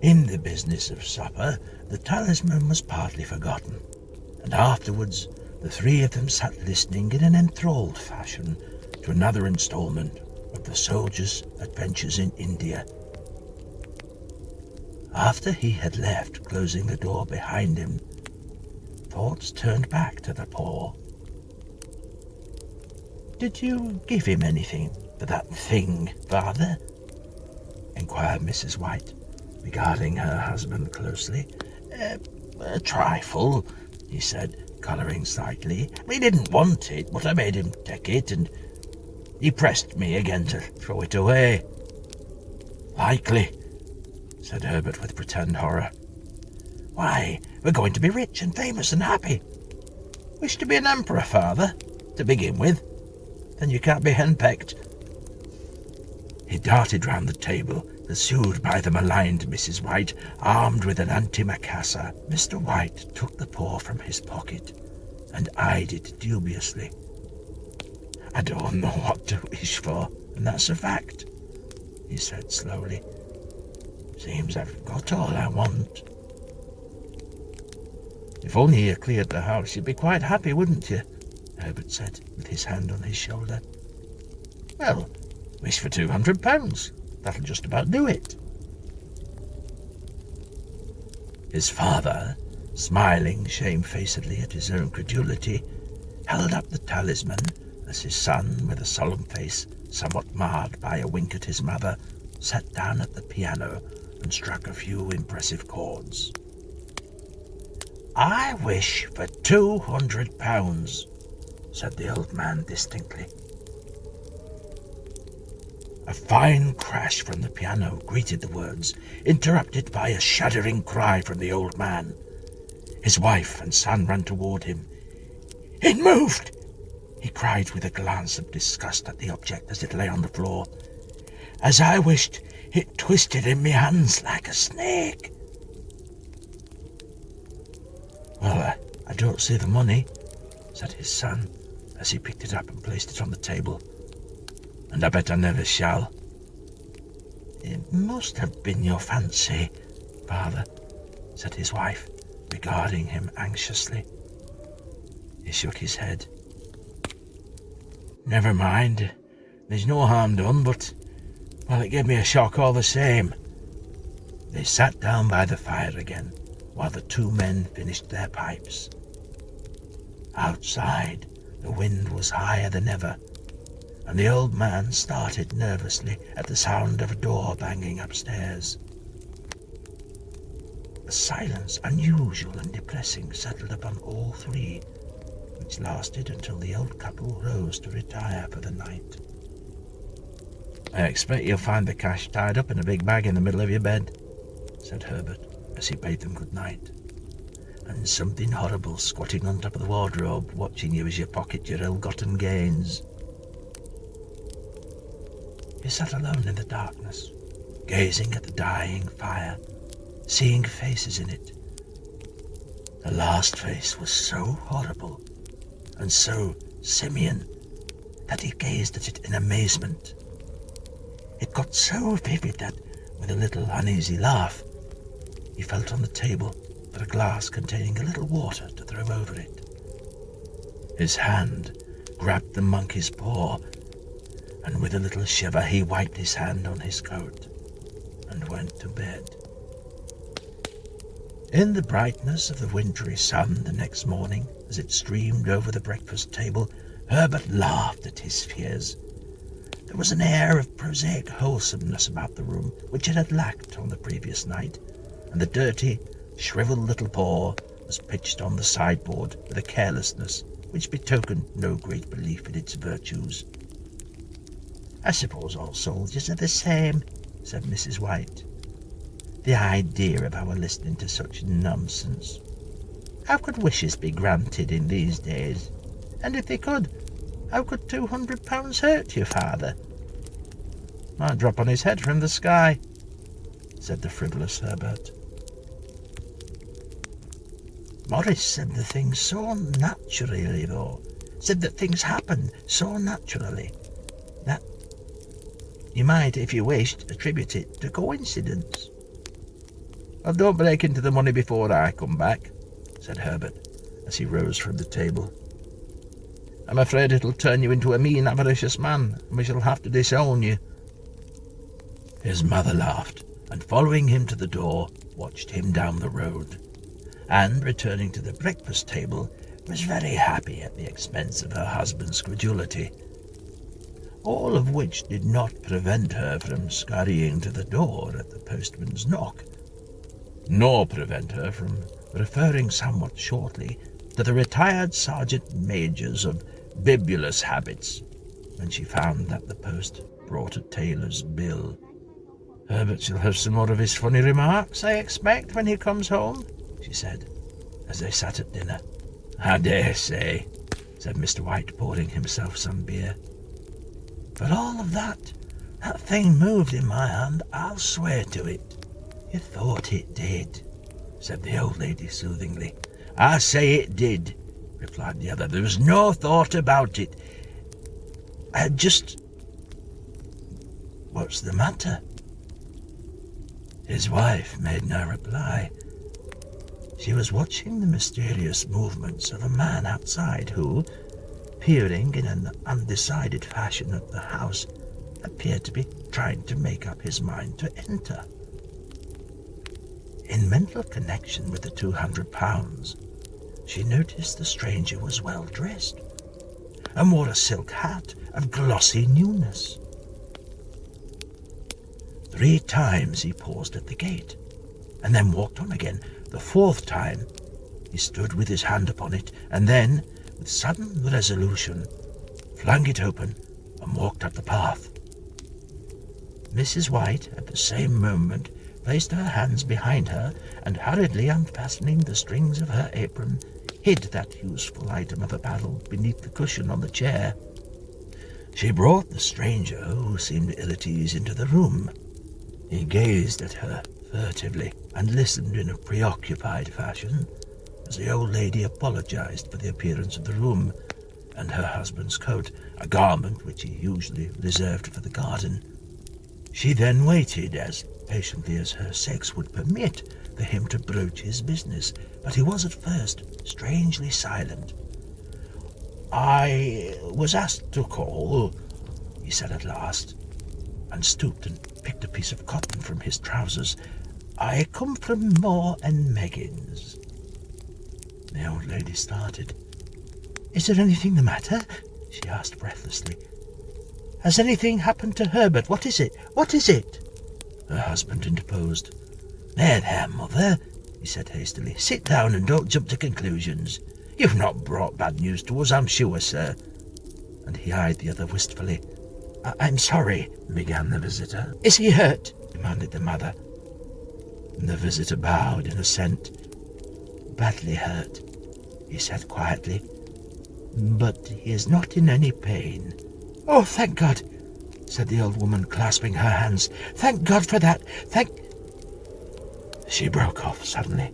In the business of supper, the talisman was partly forgotten, and afterwards the three of them sat listening in an enthralled fashion to another installment of the soldier's adventures in India. After he had left, closing the door behind him, thoughts turned back to the paw. "Did you give him anything for that thing, father?" inquired Mrs. White, regarding her husband closely. A trifle," he said, colouring slightly. "He didn't want it, but I made him take it, and he pressed me again to throw it away." "Likely," said Herbert with pretend horror. "Why, we're going to be rich and famous and happy. Wish to be an emperor, father, to begin with. Then you can't be henpecked." He darted round the table, pursued by the maligned Mrs. White, armed with an antimacassar. Mr. White took the paw from his pocket and eyed it dubiously. "I don't know what to wish for, and that's a fact," he said slowly. "Seems I've got all I want." "If only you cleared the house, you'd be quite happy, wouldn't you?" Herbert said, with his hand on his shoulder. "Well, wish for £200. That'll just about do it." His father, smiling shamefacedly at his own credulity, held up the talisman as his son, with a solemn face somewhat marred by a wink at his mother, sat down at the piano and struck a few impressive chords. "I wish for £200, said the old man distinctly. A fine crash from the piano greeted the words, interrupted by a shuddering cry from the old man. His wife and son ran toward him. "It moved!" he cried with a glance of disgust at the object as it lay on the floor. "As I wished, it twisted in me hands like a snake." "Well, I don't see the money," said his son, as he picked it up and placed it on the table. "And I bet I never shall." "It must have been your fancy, father," said his wife, regarding him anxiously. He shook his head. "Never mind. There's no harm done, but, well, it gave me a shock all the same." They sat down by the fire again, while the two men finished their pipes. Outside, the wind was higher than ever, and the old man started nervously at the sound of a door banging upstairs. A silence unusual and depressing settled upon all three, which lasted until the old couple rose to retire for the night. "I expect you'll find the cash tied up in a big bag in the middle of your bed," said Herbert, as he bade them good night. "And something horrible squatting on top of the wardrobe, watching you as you pocket your ill-gotten gains." He sat alone in the darkness, gazing at the dying fire, seeing faces in it. The last face was so horrible and so simian that he gazed at it in amazement. It got so vivid that, with a little uneasy laugh, he felt on the table for a glass containing a little water to throw over it. His hand grabbed the monkey's paw, and with a little shiver he wiped his hand on his coat and went to bed. In the brightness of the wintry sun the next morning, as it streamed over the breakfast table, Herbert laughed at his fears. There was an air of prosaic wholesomeness about the room which it had lacked on the previous night, and the dirty, shriveled little paw was pitched on the sideboard with a carelessness which betokened no great belief in its virtues. "I suppose all soldiers are the same," said Mrs. White. "The idea of our listening to such nonsense. How could wishes be granted in these days? And if they could, how could £200 hurt you, father?" "Might drop on his head from the sky," said the frivolous Herbert. "Morris said the thing so naturally, though. Said that things happen so naturally that you might, if you wished, attribute it to coincidence." Well, don't break into the money before I come back, said Herbert, as he rose from the table. I'm afraid it'll turn you into a mean, avaricious man, and we shall have to disown you. His mother laughed, and following him to the door, watched him down the road, and, returning to the breakfast table, was very happy at the expense of her husband's credulity, all of which did not prevent her from scurrying to the door at the postman's knock, nor prevent her from referring somewhat shortly to the retired sergeant majors of bibulous habits when she found that the post brought a tailor's bill. Herbert shall have some more of his funny remarks, I expect, when he comes home, she said, as they sat at dinner. I dare say, said Mr. White, pouring himself some beer. For all of that thing moved in my hand, I'll swear to it. You thought it did, said the old lady soothingly. I say it did, replied the other. There was no thought about it. What's the matter? His wife made no reply. She was watching the mysterious movements of a man outside who, peering in an undecided fashion at the house, appeared to be trying to make up his mind to enter. In mental connection with the £200, she noticed the stranger was well dressed and wore a silk hat of glossy newness. 3 times he paused at the gate, and then walked on again. The 4th time he stood with his hand upon it, and then, with sudden resolution, flung it open and walked up the path. Mrs. White, at the same moment, placed her hands behind her, and hurriedly unfastening the strings of her apron, hid that useful item of apparel beneath the cushion on the chair. She brought the stranger, who seemed ill at ease, into the room. He gazed at her furtively and listened in a preoccupied fashion as the old lady apologized for the appearance of the room and her husband's coat, a garment which he usually reserved for the garden. She then waited, as patiently as her sex would permit, for him to broach his business, but he was at first strangely silent. I was asked to call, he said at last, and stooped and picked a piece of cotton from his trousers. I come from Moore and Meggins. The old lady started. Is there anything the matter? She asked breathlessly. Has anything happened to Herbert? What is it? What is it? Her husband interposed. There, mother, he said hastily. Sit down and don't jump to conclusions. You've not brought bad news to us, I'm sure, sir. And he eyed the other wistfully. I'm sorry, began the visitor. Is he hurt? Demanded the mother. The visitor bowed in assent. Badly hurt, he said quietly, but he is not in any pain. Oh, thank God, said the old woman, clasping her hands. Thank God for that. She broke off suddenly,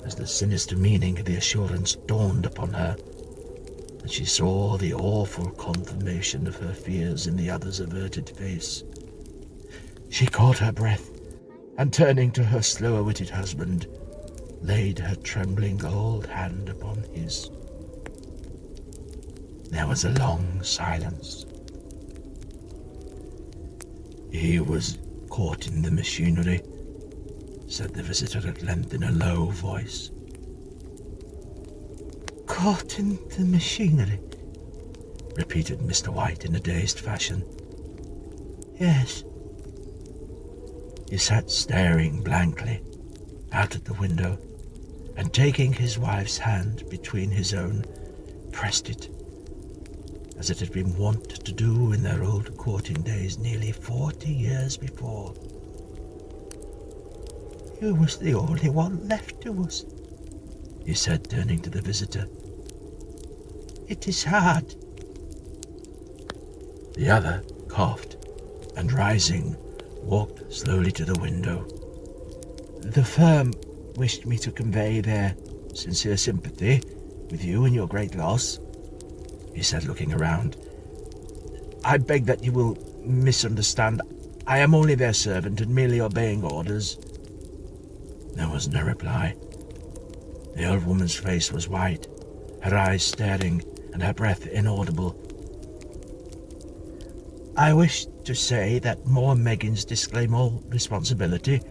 as the sinister meaning of the assurance dawned upon her, and she saw the awful confirmation of her fears in the other's averted face. She caught her breath, and turning to her slower-witted husband, laid her trembling old hand upon his. There was a long silence. He was caught in the machinery, said the visitor at length in a low voice. Caught in the machinery, repeated Mr. White in a dazed fashion. Yes. He sat staring blankly out at the window, and taking his wife's hand between his own, pressed it, as it had been wont to do in their old courting days nearly 40 years before. You was the only one left to us, he said, turning to the visitor. It is hard. The other coughed, and rising, walked slowly to the window. The firm wished me to convey their sincere sympathy with you in your great loss, he said, looking around. I beg that you will misunderstand. I am only their servant and merely obeying orders. There was no reply. The old woman's face was white, her eyes staring, and her breath inaudible. "I wish to say that more Meggins disclaim all responsibility,"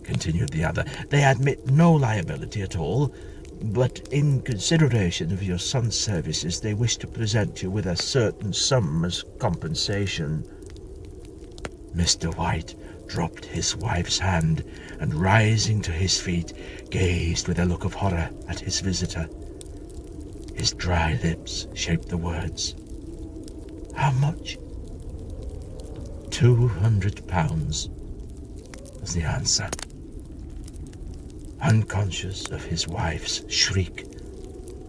continued the other. "They admit no liability at all, but in consideration of your son's services, they wish to present you with a certain sum as compensation." Mr. White dropped his wife's hand and, rising to his feet, gazed with a look of horror at his visitor. His dry lips shaped the words. "How much?" £200 was the answer. Unconscious of his wife's shriek,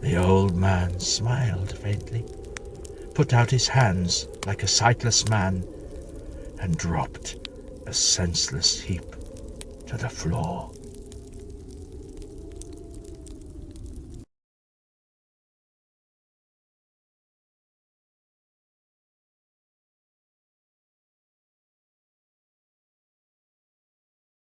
the old man smiled faintly, put out his hands like a sightless man, and dropped a senseless heap to the floor.